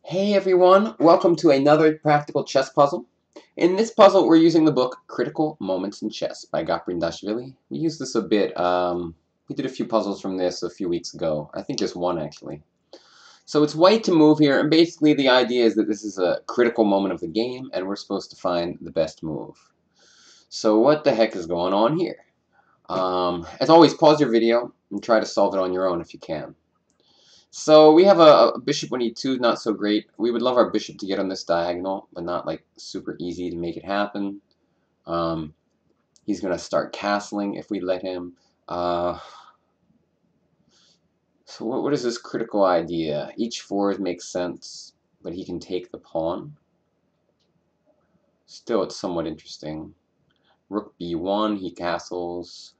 Hey everyone, welcome to another practical chess puzzle. In this puzzle, we're using the book Critical Moments in Chess by Gaprindashvili. We used this a bit. We did a few puzzles from this a few weeks ago. I think just one actually. So it's white to move here, and basically the idea is that this is a critical moment of the game, and we're supposed to find the best move. So what the heck is going on here? As always, pause your video and try to solve it on your own if you can. So we have a bishop on e2, not so great. We would love our bishop to get on this diagonal, but not like super easy to make it happen. Um, he's going to start castling if we let him. So what is this critical idea? H4 makes sense, but he can take the pawn. Still, it's somewhat interesting. Rook b1, he castles.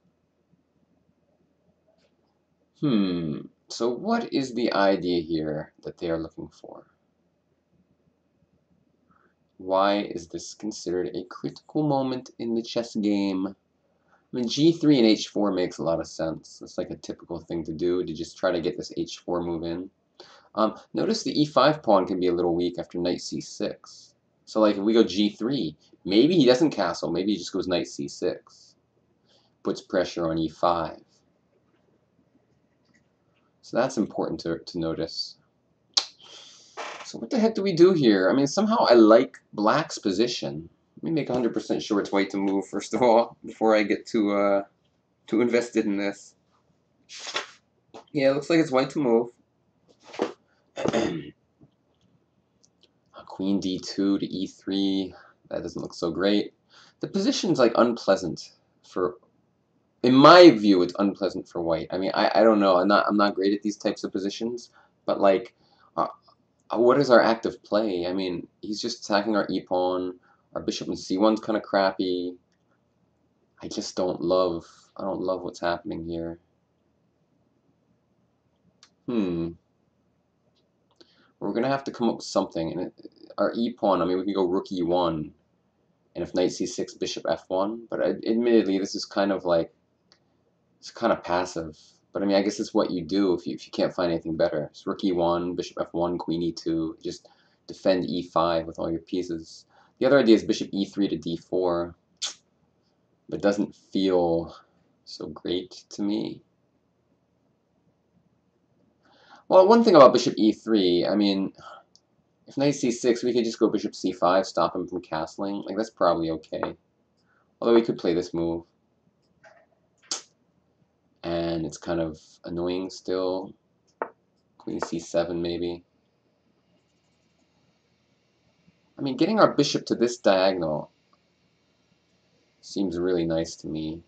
So what is the idea here that they are looking for? Why is this considered a critical moment in the chess game? I mean, g3 and h4 makes a lot of sense. It's like a typical thing to do, to just try to get this h4 move in. Notice the e5 pawn can be a little weak after knight c6. So like if we go g3, maybe he doesn't castle, maybe he just goes knight c6. Puts pressure on e5. So that's important to notice. So what the heck do we do here? I mean, somehow I like black's position. Let me make 100% sure it's white to move, first of all, before I get too invested in this. Yeah, it looks like it's white to move. Queen d2 to e3. That doesn't look so great. The position's like unpleasant for... In my view, it's unpleasant for white. I mean, I don't know. I'm not great at these types of positions, but like... what is our active play? I mean, he's just attacking our e-pawn. Our bishop in c1's kind of crappy. I don't love what's happening here. We're going to have to come up with something. And our e-pawn, I mean, we can go rook e1. And if knight c6, bishop f1. But admittedly, this is kind of like, it's kind of passive. But I mean, I guess it's what you do if you can't find anything better. It's rook e1, bishop f1, queen e2. Just defend e5 with all your pieces. The other idea is bishop e3 to d4. But it doesn't feel so great to me. Well, one thing about bishop e3, I mean, if knight c6, we could just go bishop c5, stop him from castling. Like, that's probably okay. Although we could play this move. And it's kind of annoying still. Queen c7, maybe. I mean, getting our bishop to this diagonal seems really nice to me.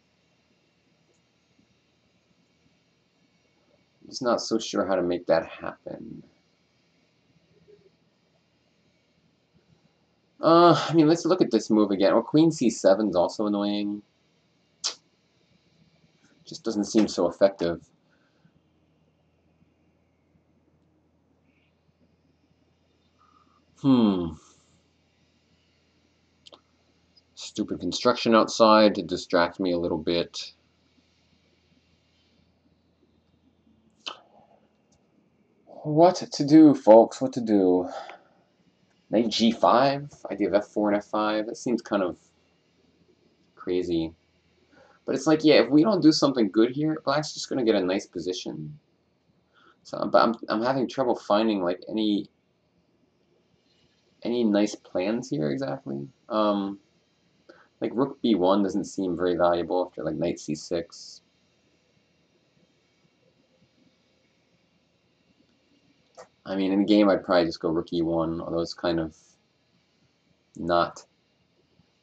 I'm just not so sure how to make that happen. I mean, let's look at this move again. Well, queen c7 is also annoying. Just doesn't seem so effective. Stupid construction outside to distract me a little bit. What to do, folks? What to do? Knight g5? Idea of f4 and f5? That seems kind of crazy. But it's like, yeah, if we don't do something good here, black's just going to get a nice position. So, but I'm having trouble finding like any nice plans here exactly. Like rook b1 doesn't seem very valuable after like knight c6. I mean, in the game, I'd probably just go rook e1, although it's kind of not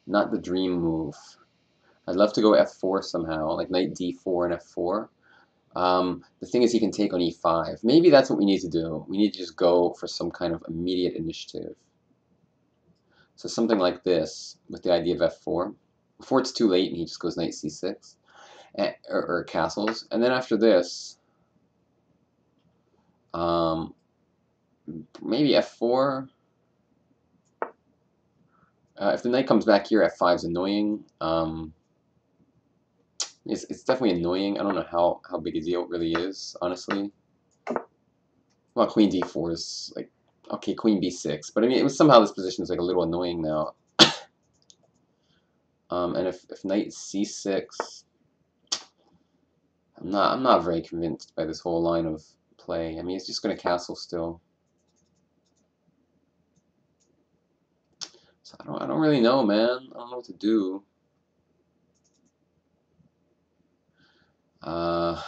the dream move. I'd love to go f4 somehow, like knight d4 and f4. The thing is he can take on e5. Maybe that's what we need to do. We need to just go for some kind of immediate initiative. So something like this, with the idea of f4. Before it's too late and he just goes knight c6, or castles. And then after this, maybe f4. If the knight comes back here, f5 is annoying. It's definitely annoying. I don't know how big a deal it really is, honestly. Well, queen d4 is like Okay, queen b6. But I mean, it was somehow this position is like a little annoying now. And if knight c6, I'm not very convinced by this whole line of play. I mean, he's just going to castle still. So I don't really know, man. I don't know what to do. I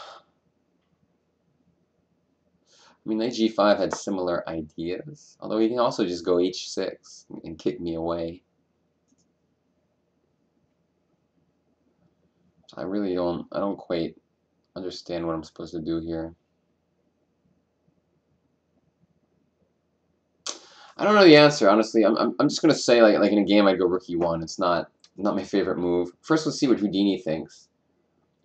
mean, knight g5 had similar ideas, although he can also just go h6 and kick me away. I really I don't quite understand what I'm supposed to do here. I don't know the answer, honestly. I'm just gonna say like in a game I'd go rook e1. It's not my favorite move. First, let's see what Houdini thinks.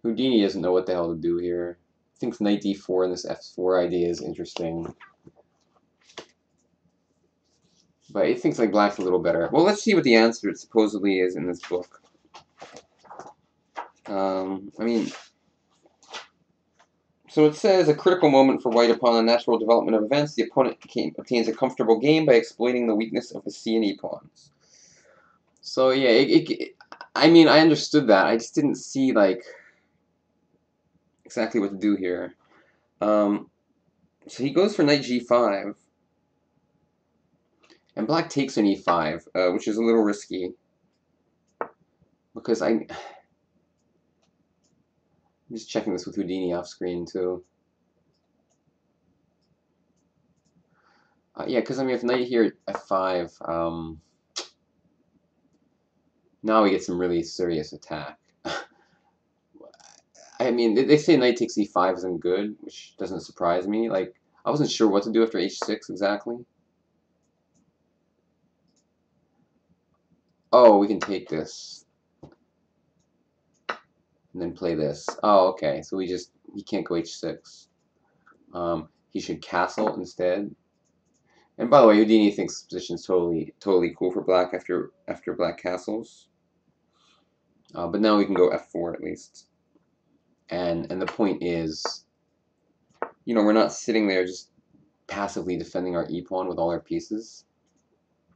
Houdini doesn't know what the hell to do here. Thinks knight d4 and this f4 idea is interesting. But he thinks like black's a little better. Well, let's see what the answer supposedly is in this book. I mean, so it says a critical moment for white upon the natural development of events. The opponent obtains a comfortable game by exploiting the weakness of the c and e pawns. So yeah, I mean, I understood that. I just didn't see like exactly what to do here. So he goes for knight g5, and black takes an e5, which is a little risky because I'm just checking this with Houdini off screen too. Yeah, because I mean, if knight here f5, now we get some really serious attack. I mean, they say knight takes e5 isn't good, which doesn't surprise me. Like, I wasn't sure what to do after h6 exactly. Oh, we can take this. And then play this. Oh, okay. So he can't go h6. He should castle instead. And by the way, Houdini thinks this position's totally cool for black after black castles. But now we can go f4 at least. And the point is, you know, we're not sitting there just passively defending our e-pawn with all our pieces,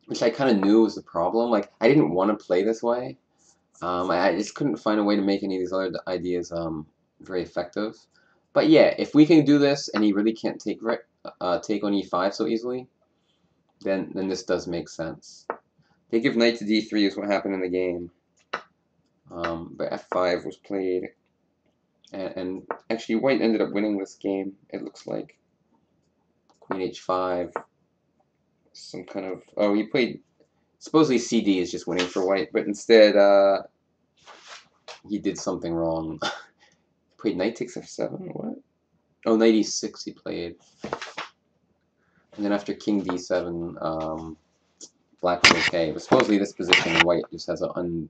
which I kind of knew was the problem. Like, I didn't want to play this way. I just couldn't find a way to make any of these other ideas very effective. But yeah, if we can do this and he really can't take on e5 so easily, then this does make sense. They give knight to d3 is what happened in the game. But f5 was played. And actually, white ended up winning this game, it looks like. Queen h5. Some kind of... Oh, he played... Supposedly CD is just winning for white, but instead he did something wrong. Played knight takes f7? What? Oh, knight e6 he played. And then after king d7, black was okay. But supposedly this position, white just has an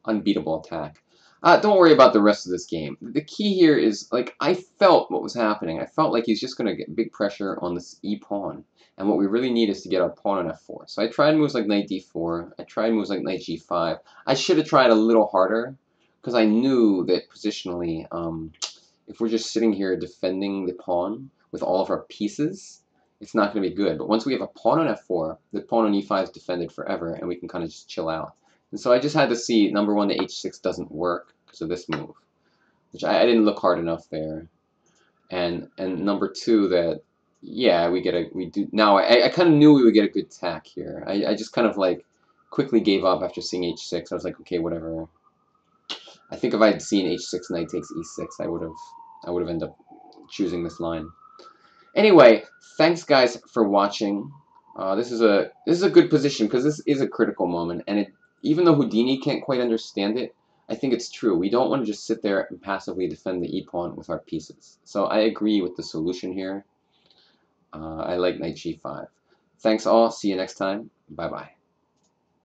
unbeatable attack. Don't worry about the rest of this game. The key here is, like, I felt what was happening. I felt like he's just going to get big pressure on this e-pawn. And what we really need is to get our pawn on f4. So I tried moves like knight d4. I tried moves like knight g5. I should have tried a little harder, because I knew that positionally, if we're just sitting here defending the pawn with all of our pieces, it's not going to be good. But once we have a pawn on f4, the pawn on e5 is defended forever, and we can kind of just chill out. And so I just had to see, number one, the h6 doesn't work because of this move, which I didn't look hard enough there. And number two, that, yeah, we do. Now, I kind of knew we would get a good attack here. I just kind of, like, quickly gave up after seeing h6. I was like, okay, whatever. I think if I had seen h6, knight takes e6, I would have ended up choosing this line. Anyway, thanks, guys, for watching. This is a good position because this is a critical moment, and even though Houdini can't quite understand it, I think it's true. We don't want to just sit there and passively defend the e-pawn with our pieces. So I agree with the solution here. I like knight g5. Thanks all. See you next time. Bye-bye.